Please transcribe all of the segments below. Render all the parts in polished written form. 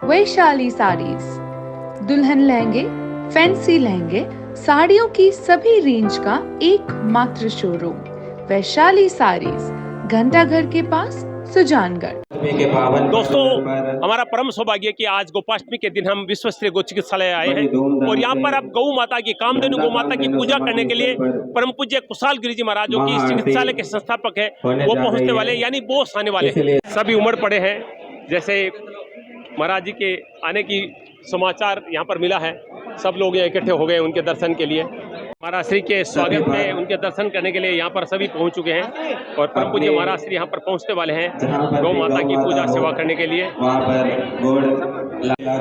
वैशाली साड़ीज, दुल्हन लहंगे, फैंसी लहंगे, साड़ियों की सभी रेंज का एकमात्र शोरूम वैशाली साड़ीज, घंटाघर के पास, सुजानगढ़। दोस्तों, हमारा परम सौभाग्य कि आज गोपाष्टमी के दिन हम विश्व स्तरीय गौ चिकित्सालय आए हैं और यहाँ पर अब गौ माता की, कामधेनु गौ माता की पूजा करने के लिए परम पूज्य कुशाल गिरी जी महाराज, जो कि इस चिकित्सालय के संस्थापक है, वो पहुँचने वाले, यानी बोस आने वाले हैं। सभी उमड़ पड़े हैं, जैसे महाराज जी के आने की समाचार यहाँ पर मिला है, सब लोग यहाँ इकट्ठे हो गए उनके दर्शन के लिए। महाराज श्री के स्वागत में, उनके दर्शन करने के लिए यहाँ पर सभी पहुँच चुके हैं और परम पूज्य महाराज श्री यहाँ पर पहुँचने वाले हैं गौ माता की पूजा सेवा करने के लिए।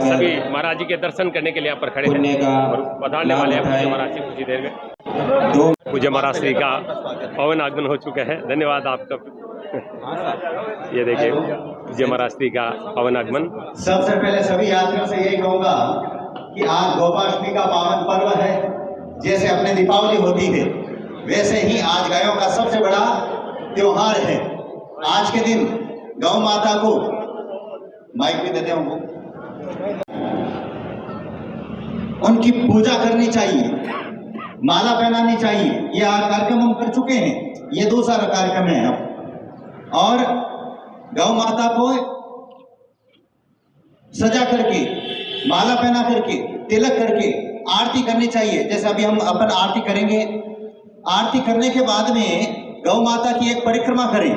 सभी महाराज जी के दर्शन करने के लिए यहाँ पर खड़े हैं और पधारने वाले हैं पूज्य महाराज श्री कुछ ही देर में। पूज्य महाराज श्री का पवन आगमन हो चुका है। धन्यवाद आपका। ये देखिए पूज्य महाराज श्री का पवन आगमन। सबसे पहले सभी यात्रियों से यही कहूंगा कि आज गोपाष्टमी का पावन पर्व है। जैसे अपने दीपावली होती है, वैसे ही आज गायों का सबसे बड़ा त्योहार है। आज के दिन गौ माता को माइक भी देते होंगे, उनकी पूजा करनी चाहिए, माला पहनानी चाहिए। ये कार्यक्रम हम कर चुके हैं, ये दूसरा कार्यक्रम है अब। और गौ माता को सजा करके, माला पहना करके, तिलक करके आरती करनी चाहिए। जैसे अभी हम अपन आरती करेंगे, आरती करने के बाद में गौ माता की एक परिक्रमा करें।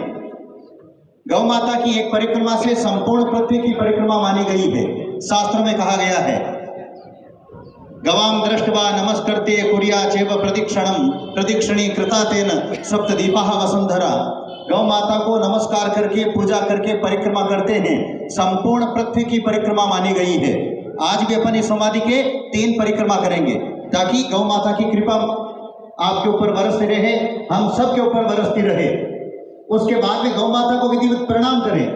गौ माता की एक परिक्रमा से संपूर्ण पृथ्वी की परिक्रमा मानी गई है। शास्त्र में कहा गया है, गवाम दृष्टवा नमस्कृत्य कुर्या चैव प्रदक्षिणम प्रदक्षिणी कृता तेन सप्तदीपाः वसुंधरा। गौ माता को नमस्कार करके, पूजा करके परिक्रमा करते हैं, संपूर्ण पृथ्वी की परिक्रमा मानी गई है। आज भी अपन इस समाधि के 3 परिक्रमा करेंगे ताकि गौ माता की कृपा आपके ऊपर बरसती रहे, हम सब के ऊपर बरसती रहे। उसके बाद में गौ माता को विधिवत प्रणाम करें,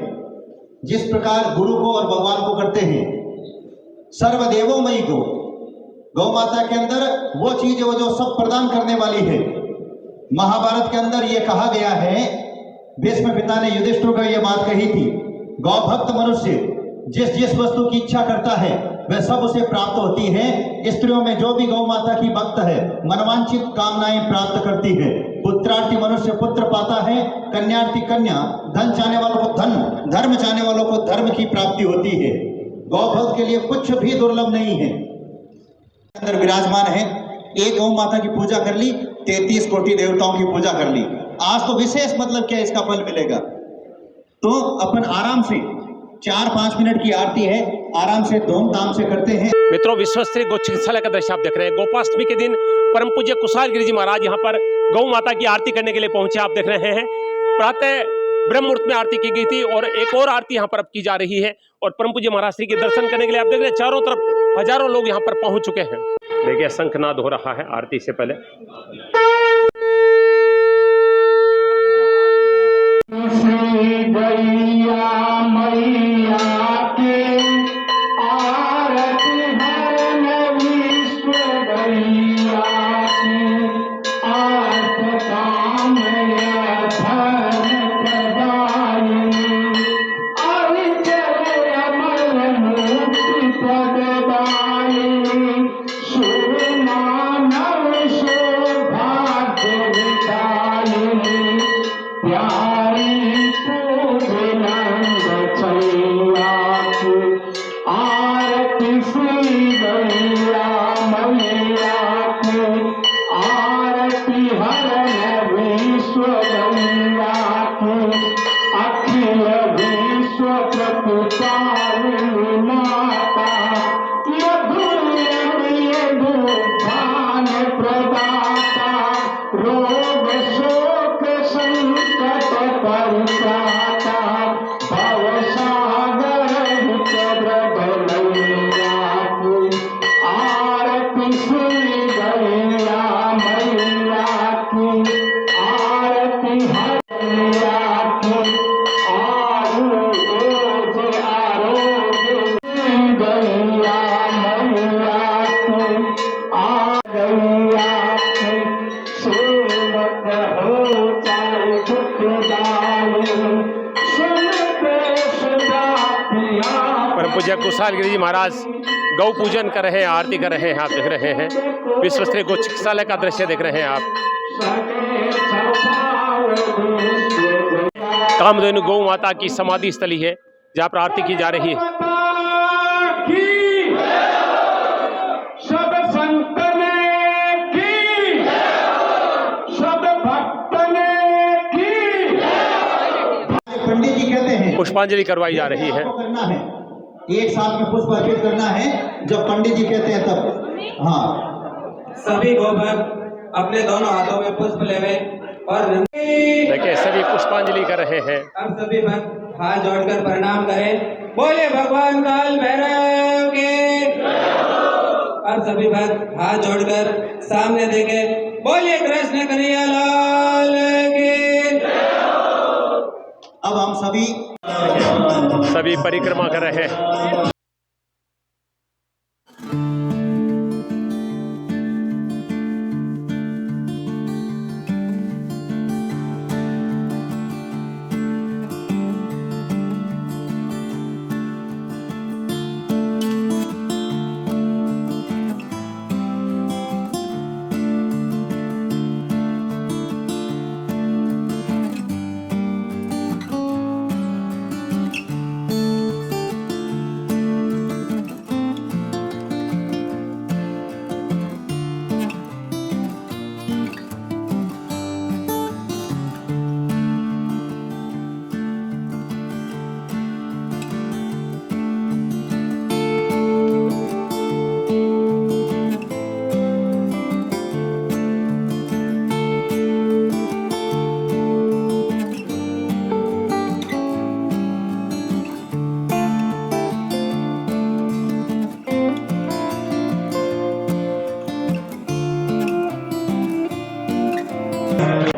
जिस प्रकार गुरु को और भगवान को करते हैं। सर्वदेवोमयी को, गौ माता के अंदर वो चीज है वो जो सब प्रदान करने वाली है। महाभारत के अंदर ये कहा गया है, भीष्म पिता ने युधिष्ठिर को यह बात कही थी, गौ भक्त मनुष्य जिस जिस वस्तु की इच्छा करता है वह सब उसे प्राप्त होती है। स्त्रियों में जो भी गौ माता की भक्त है, मनवांछित कामनाएं प्राप्त करती है। पुत्रार्थी मनुष्य पुत्र पाता है, कन्यार्थी कन्या, धन चाहने वालों को धन, धर्म चाहने वालों को धर्म की प्राप्ति होती है। गौ भक्त के लिए कुछ भी दुर्लभ नहीं है। अंदर विराजमान है, एक गौ माता की पूजा कर ली, 33 कोटि देवताओं की पूजा कर ली। आज तो विशेष मतलब क्या इसका फल मिलेगा। तो अपन आराम से 4-5 मिनट की आरती है, आराम से धूमधाम से करते हैं। मित्रों, विश्व स्तरीय गौ चिकित्सालय का दृश्य आप देख रहे हैं। गोपाष्टमी के दिन परम पूज्य कुशाल गिरी जी महाराज यहाँ पर गौ माता की आरती करने के लिए पहुंचे। आप देख रहे हैं प्रातः ब्रह्म मुहूर्त में आरती की गई थी और एक और आरती यहाँ पर अब की जा रही है और परम पूज्य महाराज श्री के दर्शन करने के लिए आप देख रहे हैं चारों तरफ हजारों लोग यहाँ पर पहुंच चुके हैं। देखिए शंखनाद हो रहा है आरती से पहले। कुशाल गिरी जी महाराज गौ पूजन कर रहे हैं, आरती कर रहे हैं। आप देख रहे हैं विश्व स्तरीय गौ चिकित्सालय का दृश्य देख रहे हैं आप। कामधेनु गौ माता की समाधि स्थली है जहाँ पर आरती की जा रही है। पंडित जी कहते हैं पुष्पांजलि करवाई जा रही है। करना है, एक साथ में पुष्प अर्पित करना है जब पंडित जी कहते हैं तब। हाँ, सभी गोभक्त अपने दोनों हाथों में पुष्प लेवे और देखिए सभी पुष्पांजलि कर रहे हैं। अब सभी भक्त हाथ जोड़कर प्रणाम करें। बोले भगवान काल भैरव के। अब सभी भक्त हाथ जोड़कर सामने देखे। बोले कृष्ण कन्हैया लाल के। अब हम सभी परिक्रमा कर रहे हैं।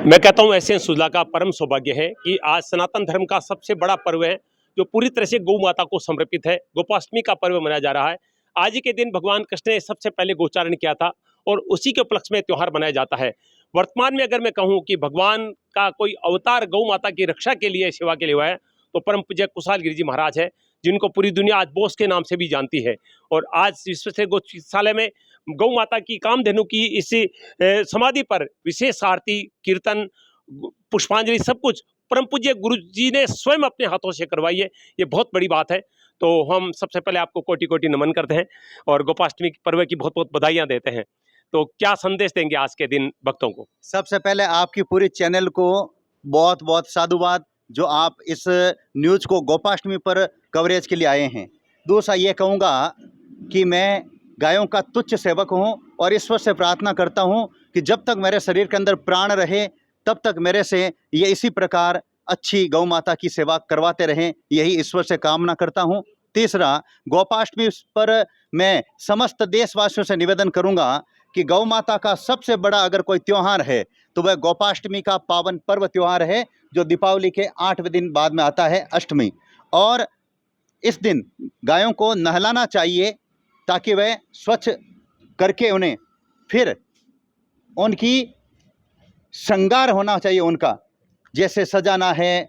मैं कहता हूँ ऐसे सुजला का परम सौभाग्य है कि आज सनातन धर्म का सबसे बड़ा पर्व है जो पूरी तरह से गौ माता को समर्पित है। गोपाष्टमी का पर्व मनाया जा रहा है। आज ही के दिन भगवान कृष्ण ने सबसे पहले गोचारण किया था और उसी के उपलक्ष्य में त्यौहार मनाया जाता है। वर्तमान में अगर मैं कहूँ कि भगवान का कोई अवतार गौ माता की रक्षा के लिए, सेवा के लिए हुआ है तो परम पूज्य कुशाल गिरी जी महाराज है, जिनको पूरी दुनिया आज बोस के नाम से भी जानती है। और आज विश्व स्तरीय गौ चिकित्सालय में गौ माता की कामधेनु की इस समाधि पर विशेष आरती, कीर्तन, पुष्पांजलि सब कुछ परम पूज्य गुरु जी ने स्वयं अपने हाथों से करवाई है। ये बहुत बड़ी बात है। तो हम सबसे पहले आपको कोटि कोटि नमन करते हैं और गोपाष्टमी पर्व की बहुत बहुत बधाइयाँ देते हैं। तो क्या संदेश देंगे आज के दिन भक्तों को? सबसे पहले आपकी पूरी चैनल को बहुत बहुत साधुवाद जो आप इस न्यूज़ को गोपाष्टमी पर कवरेज के लिए आए हैं। दूसरा ये कहूँगा कि मैं गायों का तुच्छ सेवक हूँ और ईश्वर से प्रार्थना करता हूँ कि जब तक मेरे शरीर के अंदर प्राण रहे तब तक मेरे से ये इसी प्रकार अच्छी गौ माता की सेवा करवाते रहें, यही ईश्वर से कामना करता हूँ। तीसरा, गोपाष्टमी पर मैं समस्त देशवासियों से निवेदन करूँगा कि गौ माता का सबसे बड़ा अगर कोई त्यौहार है तो वह गोपाष्टमी का पावन पर्व त्यौहार है, जो दीपावली के 8वें दिन बाद में आता है, अष्टमी। और इस दिन गायों को नहलाना चाहिए ताकि वह स्वच्छ करके उन्हें फिर उनकी श्रृंगार होना चाहिए, उनका जैसे सजाना है,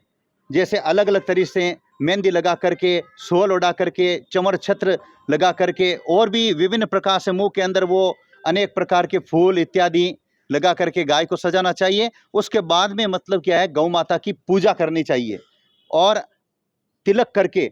जैसे अलग अलग तरीके से मेहंदी लगा करके, सोल उड़ा करके, चमर छत्र लगा करके और भी विभिन्न प्रकार से मुंह के अंदर वो अनेक प्रकार के फूल इत्यादि लगा करके गाय को सजाना चाहिए। उसके बाद में मतलब क्या है, गौ माता की पूजा करनी चाहिए और तिलक करके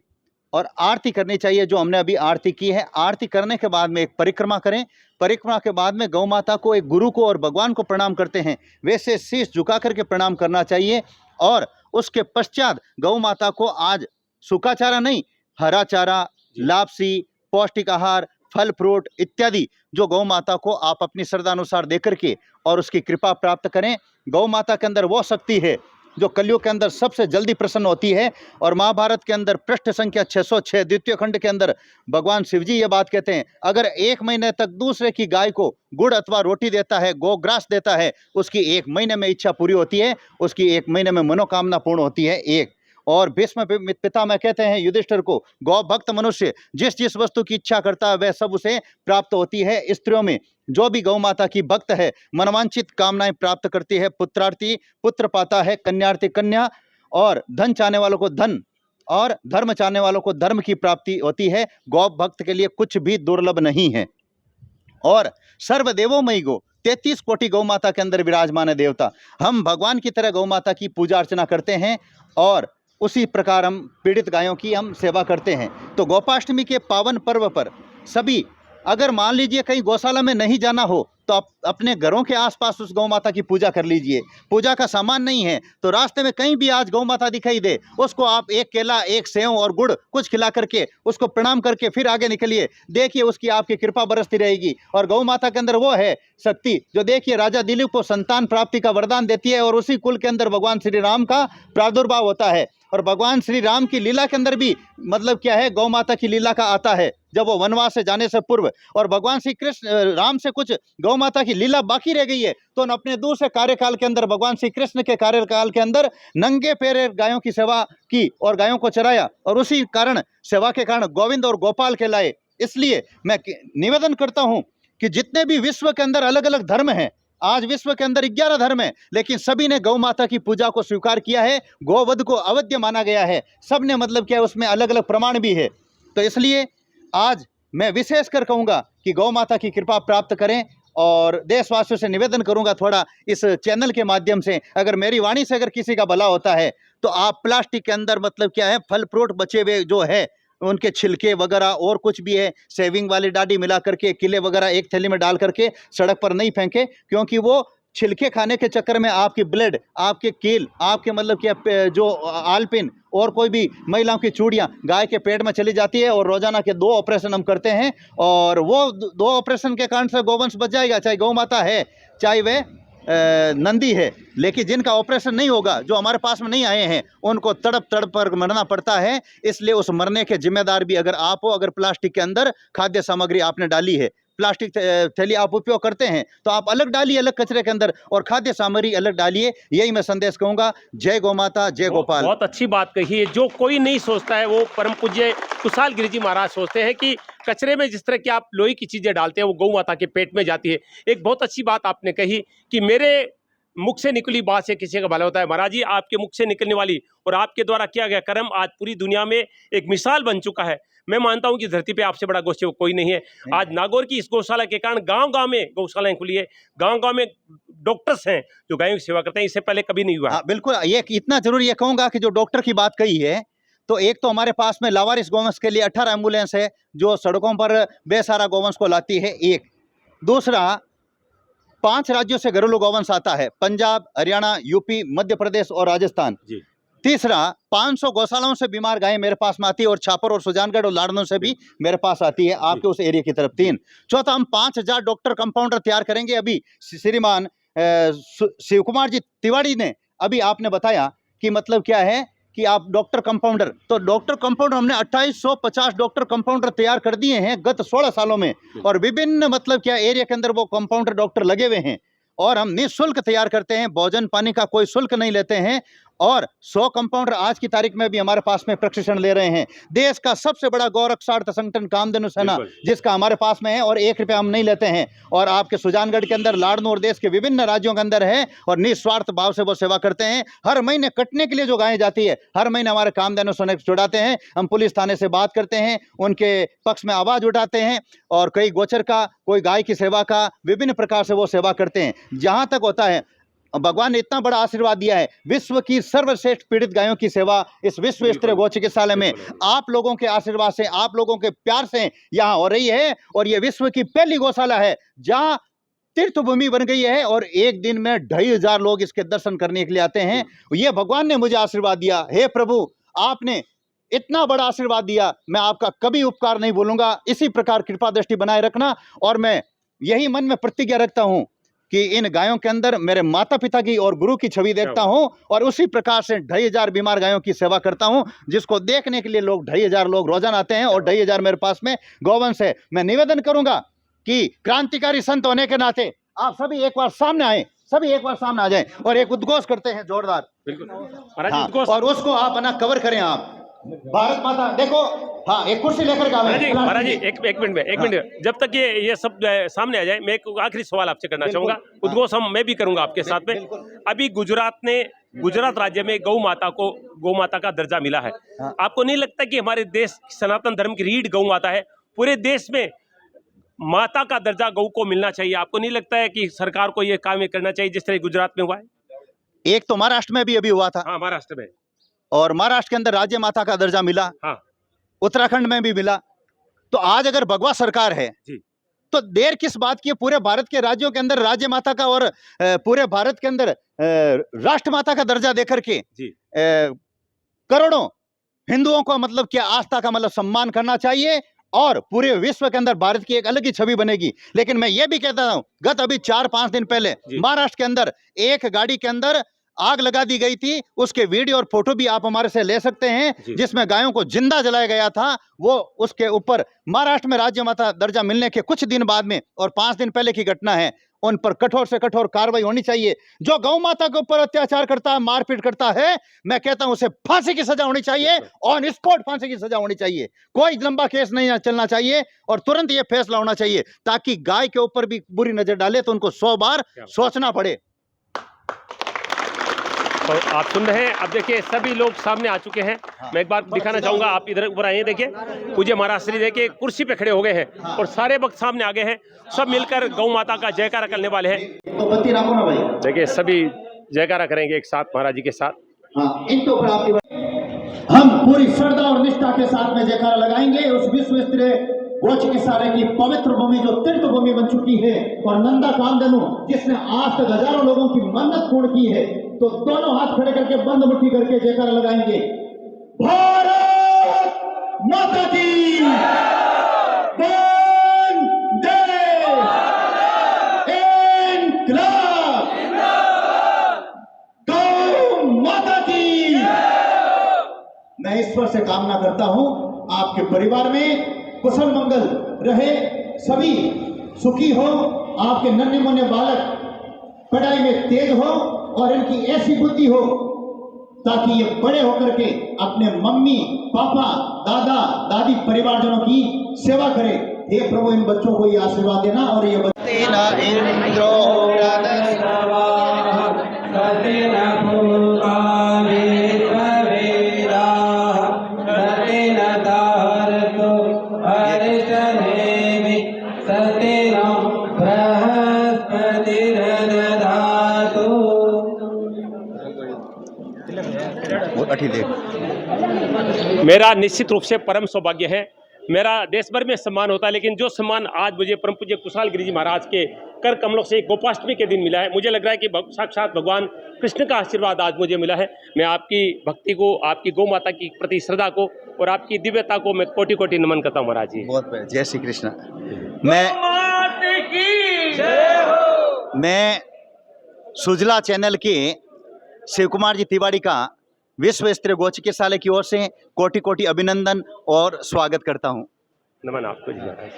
और आरती करनी चाहिए, जो हमने अभी आरती की है। आरती करने के बाद में एक परिक्रमा करें। परिक्रमा के बाद में गौ माता को, एक गुरु को और भगवान को प्रणाम करते हैं, वैसे शीश झुका करके प्रणाम करना चाहिए। और उसके पश्चात गौ माता को आज सूखा चारा नहीं, हरा चारा, लापसी, पौष्टिक आहार, फल फ्रूट इत्यादि जो गौ माता को आप अपनी श्रद्धानुसार दे करके और उसकी कृपा प्राप्त करें। गौ माता के अंदर वो शक्ति है जो कलयुग के अंदर सबसे जल्दी प्रसन्न होती है। और महाभारत के अंदर पृष्ठ संख्या 606 द्वितीय खंड के अंदर भगवान शिव जी ये बात कहते हैं, अगर 1 महीने तक दूसरे की गाय को गुड़ अथवा रोटी देता है, गोग्रास देता है, उसकी 1 महीने में इच्छा पूरी होती है, उसकी 1 महीने में मनोकामना पूर्ण होती है। एक और भीष्म पितामह कहते हैं युधिष्ठिर को, गौ भक्त मनुष्य जिस जिस वस्तु की इच्छा करता है वह सब उसे प्राप्त होती है। स्त्रियों में जो भी गौ माता की भक्त है मनवांचित कामनाएं प्राप्त करती है। पुत्रार्थी पुत्र पाता है, कन्यार्थी कन्या, और धन चाहने वालों को धन और धर्म चाहने वालों को धर्म की प्राप्ति होती है। गौ भक्त के लिए कुछ भी दुर्लभ नहीं है। और सर्वदेवोमयी गो, 33 कोटि गौ माता के अंदर विराजमान है देवता। हम भगवान की तरह गौ माता की पूजा अर्चना करते हैं और उसी प्रकार हम पीड़ित गायों की हम सेवा करते हैं। तो गोपाष्टमी के पावन पर्व पर सभी, अगर मान लीजिए कहीं गौशाला में नहीं जाना हो तो आप अपने घरों के आसपास उस गौ माता की पूजा कर लीजिए। पूजा का सामान नहीं है तो रास्ते में कहीं भी आज गौ माता दिखाई दे, उसको आप एक केला, एक सेव और गुड़ कुछ खिला करके उसको प्रणाम करके फिर आगे निकलिए। देखिए उसकी आपकी कृपा बरसती रहेगी। और गौ माता के अंदर वो है शक्ति जो देखिए राजा दिलीप को संतान प्राप्ति का वरदान देती है और उसी कुल के अंदर भगवान श्री राम का प्रादुर्भाव होता है। और भगवान श्री राम की लीला के अंदर भी मतलब क्या है, गौ माता की लीला का आता है जब वो वनवास से जाने से पूर्व। और भगवान श्री कृष्ण राम से कुछ गौ माता की लीला बाकी रह गई है तो अपने दूसरे कार्यकाल के अंदर भगवान श्री कृष्ण के कार्यकाल के अंदर नंगे पैरे गायों की सेवा की और गायों को चराया और उसी कारण सेवा के कारण गोविंद और गोपाल कहलाए। इसलिए मैं निवेदन करता हूं कि जितने भी विश्व के अंदर अलग अलग धर्म हैं, आज विश्व के अंदर 11 धर्म है, लेकिन सभी ने गौ माता की पूजा को स्वीकार किया है। गोवध को अवध्य माना गया है। सब ने मतलब क्या है, उसमें अलग अलग प्रमाण भी है। तो इसलिए आज मैं विशेषकर कहूँगा कि गौ माता की कृपा प्राप्त करें और देशवासियों से निवेदन करूँगा थोड़ा इस चैनल के माध्यम से, अगर मेरी वाणी से अगर किसी का भला होता है तो आप प्लास्टिक के अंदर मतलब क्या है, फल फ्रूट बचे हुए जो है उनके छिलके वगैरह और कुछ भी है, सेविंग वाली डाडी मिला करके किले वगैरह एक थैली में डाल करके सड़क पर नहीं फेंके, क्योंकि वो छिलके खाने के चक्कर में आपकी ब्लड, आपके कील, आपके मतलब क्या जो आलपिन और कोई भी महिलाओं की चूड़ियाँ गाय के पेट में चली जाती है। और रोजाना के 2 ऑपरेशन हम करते हैं और वो 2 ऑपरेशन के कारण से गौवंश बच जाएगा, चाहे गौ माता है चाहे वे नंदी है। लेकिन जिनका ऑपरेशन नहीं होगा, जो हमारे पास में नहीं आए हैं, उनको तड़प तड़प पर मरना पड़ता है। इसलिए उस मरने के जिम्मेदार भी अगर आप हो, अगर प्लास्टिक के अंदर खाद्य सामग्री आपने डाली है, प्लास्टिक थैली आप उपयोग करते हैं तो आप अलग डालिए, अलग कचरे के अंदर, और खाद्य सामग्री अलग डालिए। यही मैं संदेश कहूँगा। जय गौ माता, जय गोपाल। बहुत अच्छी बात कही है। जो कोई नहीं सोचता है वो परम पूज्य कुशाल गिरिजी महाराज सोचते हैं कि कचरे में जिस तरह की आप लोहे की चीजें डालते हैं वो गौ माता के पेट में जाती है। एक बहुत अच्छी बात आपने कही कि मेरे मुख से निकली बात से किसी का भला होता है। महाराज जी, आपके मुख से निकलने वाली और आपके द्वारा किया गया कर्म आज पूरी दुनिया में एक मिसाल बन चुका है। मैं मानता हूं कि धरती पे आपसे बड़ा गोसेवक कोई नहीं है। आज नागौर की इस गौशाला के कारण गांव-गांव में गौशालाएं खुली है, गांव-गांव में डॉक्टर्स हैं जो गायों की सेवा करते हैं। इससे पहले कभी नहीं हुआ। बिल्कुल, ये इतना जरूर ये कहूँगा कि जो डॉक्टर की बात कही है, तो एक तो हमारे पास में लावारिस गौवंश के लिए 18 एम्बुलेंस है जो सड़कों पर बेसहारा गौवंश को लाती है। एक दूसरा, 5 राज्यों से घरेलू गौवंश आता है, पंजाब, हरियाणा, यूपी, मध्य प्रदेश और राजस्थान। जी। तीसरा, 500 गौशालाओं से बीमार गायें मेरे पास में आती है और छापर और सुजानगढ़ और लाड़नों से भी मेरे पास आती है, आपके उस एरिया की तरफ। 3, चौथा, हम 5000 डॉक्टर कंपाउंडर तैयार करेंगे। अभी श्रीमान शिव कुमार जी तिवारी ने अभी आपने बताया कि मतलब क्या है कि आप डॉक्टर कंपाउंडर, तो डॉक्टर कंपाउंडर हमने 2850 डॉक्टर कंपाउंडर तैयार कर दिए हैं गत 16 सालों में। और विभिन्न मतलब क्या एरिया के अंदर वो कंपाउंडर डॉक्टर लगे हुए हैं और हम निःशुल्क तैयार करते हैं, भोजन पानी का कोई शुल्क नहीं लेते हैं। और 100 कंपाउंडर आज की तारीख में भी हमारे पास में प्रशिक्षण ले रहे हैं। देश का सबसे बड़ा गौरक्षार्थ संगठन कामधेनु सेना जिसका हमारे पास में है, और 1 रुपया हम नहीं लेते हैं। और आपके सुजानगढ़ के अंदर, लाड़नू और देश के विभिन्न राज्यों के अंदर है और निस्वार्थ भाव से वो सेवा करते हैं। हर महीने कटने के लिए जो गायें जाती है, हर महीने हमारे कामधेनु सेना जुड़ाते हैं। हम पुलिस थाने से बात करते हैं, उनके पक्ष में आवाज उठाते हैं और कई गोचर का, कोई गाय की सेवा का, विभिन्न प्रकार से वो सेवा करते हैं। जहां तक होता है, भगवान ने इतना बड़ा आशीर्वाद दिया है, विश्व की सर्वश्रेष्ठ पीड़ित गायों की सेवा इस विश्व स्तरीय गौ चिकित्सालय में आप लोगों के आशीर्वाद से, आप लोगों के प्यार से यहाँ हो रही है। और ये विश्व की पहली गौशाला है जहाँ तीर्थ भूमि बन गई है और एक दिन में 2500 लोग इसके दर्शन करने के लिए आते हैं। ये भगवान ने मुझे आशीर्वाद दिया। हे प्रभु, आपने इतना बड़ा आशीर्वाद दिया, मैं आपका कभी उपकार नहीं भूलूंगा। इसी प्रकार कृपा दृष्टि बनाए रखना। और मैं यही मन में प्रतिज्ञा रखता हूं कि इन गायों के अंदर मेरे माता पिता की और गुरु की छवि देखता हूं और उसी प्रकार से 2500 बीमार गायों की सेवा करता हूं, जिसको देखने के लिए लोग 2500 लोग रोजाना आते हैं और 2500 मेरे पास में गौवंश है। मैं निवेदन करूंगा कि क्रांतिकारी संत होने के नाते आप सभी एक बार सामने आए, सभी एक बार सामने आ जाएं और एक उद्घोष करते हैं जोरदार। हाँ, और उसको आप ना कवर करें। आप भारत माता, देखो, हाँ, एक कुर्सी लेकर महाराज जी एक मिनट जब तक ये सब सामने आ जाए, मैं एक आखिरी सवाल आपसे करना चाहूंगा। उद्घोष मैं भी करूंगा आपके साथ में। अभी गुजरात ने गुजरात राज्य में गौ माता का दर्जा मिला है। हाँ। आपको नहीं लगता कि हमारे देश सनातन धर्म की रीढ़ गौ माता है? पूरे देश में माता का दर्जा गौ को मिलना चाहिए। आपको नहीं लगता है कि सरकार को यह काम करना चाहिए जिस तरह गुजरात में हुआ है? एक तो महाराष्ट्र में भी अभी हुआ था, हाँ, महाराष्ट्र में, और महाराष्ट्र के अंदर राज्य माता का दर्जा मिला, हाँ, उत्तराखंड में भी मिला। तो आज अगर भगवा सरकार है जी, तो देर किस बात की है? पूरे भारत के राज्यों के अंदर राज्य माता का और पूरे भारत के अंदर राष्ट्र माता का दर्जा देकर के जी, करोड़ों हिंदुओं को मतलब क्या आस्था का मतलब सम्मान करना चाहिए, और पूरे विश्व के अंदर भारत की एक अलग ही छवि बनेगी। लेकिन मैं ये भी कहता हूं, गत अभी 4-5 दिन पहले जी। महाराष्ट्र के अंदर एक गाड़ी के अंदर आग लगा दी गई थी, उसके वीडियो और फोटो भी आप हमारे से ले सकते हैं, जी। जिसमें गायों को जिंदा जलाया गया था। वो उसके ऊपर महाराष्ट्र में राज्य माता दर्जा मिलने के कुछ दिन बाद में और 5 दिन पहले की घटना है, उन पर कठोर से कठोर कार्रवाई होनी चाहिए। जो गौ माता के ऊपर अत्याचार करता है, मारपीट करता है, मैं कहता हूं उसे फांसी की सजा होनी चाहिए, ऑन स्पॉट फांसी की सजा होनी चाहिए। कोई लंबा केस नहीं चलना चाहिए और तुरंत ये फैसला होना चाहिए, ताकि गाय के ऊपर भी बुरी नजर डाले तो उनको 100 बार सोचना पड़े। तो आप सुन रहे हैं, अब देखिए सभी लोग सामने आ चुके हैं। मैं एक बार दिखाना चाहूंगा, आप इधर ऊपर आइए, देखिए पूज्य महाराज श्री देखिए कुर्सी पे खड़े हो गए हैं और सारे भक्त सामने आ गए हैं। सब मिलकर गौ माता का जयकारा करने वाले हैं। तो बत्ती रखो ना भाई। देखिए सभी जयकारा करेंगे एक साथ महाराज जी के साथ। हाँ, इनको प्राप्ति हम पूरी श्रद्धा और निष्ठा के साथ में जयकारा लगाएंगे उस विश्व स्तरीय गौ चिकित्सालय की पवित्र भूमि जो तीर्थ भूमि बन चुकी है, और नंदा कामधेनु जिसने आज तक हजारों लोगों की मन्नत पूर्ण की है। तो दोनों हाथ खड़े करके बंद मुट्ठी करके जयकारा लगाएंगे। भारत माता की वंदे इनकलाब, गौ माता की। मैं ईश्वर से कामना करता हूं आपके परिवार में कुशल मंगल रहे, सभी सुखी हो, आपके नन्हे मुन्ने बालक पढ़ाई में तेज हो और इनकी ऐसी बुद्धि हो ताकि ये बड़े होकर के अपने मम्मी पापा दादा दादी परिवारजनों की सेवा करें। हे प्रभु, इन बच्चों को ये आशीर्वाद देना। और ये मेरा निश्चित रूप से परम सौभाग्य है, मेरा देश भर में सम्मान होता है, लेकिन जो सम्मान आज मुझे परम पूज्य कुशाल गिरि जी महाराज के कर कमलों से गोपाष्टमी के दिन मिला है, मुझे लग रहा है कि साक्षात भगवान कृष्ण का आशीर्वाद आज मुझे मिला है। मैं आपकी भक्ति को, आपकी गौ माता की प्रति श्रद्धा को और आपकी दिव्यता को मैं कोटि कोटि नमन करता हूँ महाराज जी। बहुत जय श्री कृष्ण। मैं सुजला चैनल के शिव कुमार जी तिवारी का विश्व स्तरीय गौ चिकित्सालय की ओर से कोटि कोटि अभिनंदन और स्वागत करता हूं। नमन आपको जी महाराज।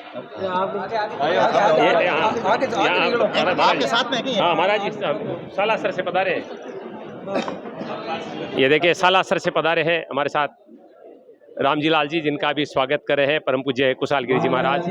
आपके साथ में है? हाँ महाराज जी सालासर से पधारे हैं। ये देखिए सालासर से पधारे हैं हमारे साथ रामजी लाल जी, जिनका भी स्वागत कर रहे हैं परम पूज्य कुशाल गिरि जी महाराज।